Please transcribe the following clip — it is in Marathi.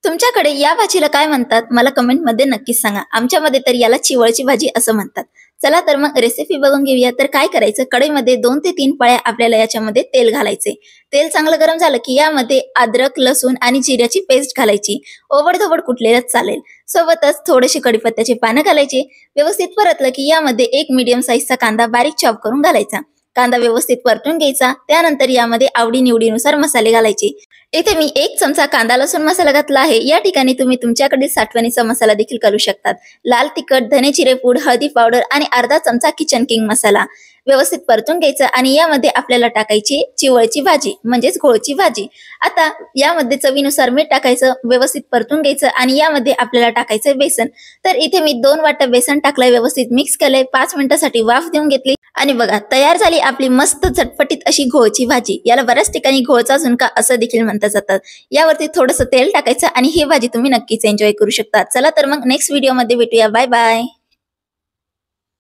तुमच्याकडे या भाजीला काय म्हणतात मला कमेंटमध्ये नक्कीच सांगा. आमच्यामध्ये तर याला चिवळची भाजी असं म्हणतात. चला तर मग रेसिपी बघून घेऊया. तर काय करायचं, कढईमध्ये 2 ते 3 पळ्या आपल्याला याच्यामध्ये तेल घालायचे. तेल चांगलं गरम झालं की यामध्ये अद्रक, लसूण आणि जिऱ्याची पेस्ट घालायची. ओबडधोबड कुटलेलंच चालेल. सोबतच थोडेसे कढीपत्त्याचे पानं घालायचे. व्यवस्थित परतलं की यामध्ये एक मीडियम साईजचा कांदा बारीक चॉप करून घालायचा. कांदा व्यवस्थित परतून घ्यायचा. त्यानंतर यामध्ये आवडी-निवडीनुसार मसाले घालायचे. इथे मी 1 चमचा कांदा लसूण मसाला घातला आहे. या ठिकाणी तुम्ही तुमच्याकडील साठवणीचा मसाला देखील घालू शकतात. लाल तिखट, धने जिरे पूड, हळदी पावडर आणि अर्धा चमचा किचन किंग मसाला व्यवस्थित परतून घ्यायचं आणि यामध्ये आपल्याला टाकायची चिवळची भाजी म्हणजेच घोळची भाजी. आता यामध्ये चवीनुसार मीठ टाकायचं, व्यवस्थित परतून घ्यायचं आणि यामध्ये आपल्याला टाकायचं बेसन. तर इथे मी 2 वाट्या बेसन टाकलंय, व्यवस्थित मिक्स केलंय, 5 मिनिटांसाठी वाफ देऊन घेतली आणि बघा तयार झाली आपली मस्त झटपटीत अशी घोळची भाजी. याला बऱ्याच ठिकाणी घोळचा झुणका असं देखील म्हणतात जातात. यावरती थोडंसं तेल टाकायचं आणि ही भाजी तुम्ही नक्कीच एन्जॉय करू शकता. चला तर मग नेक्स्ट व्हिडिओमध्ये भेटूया. Bye bye.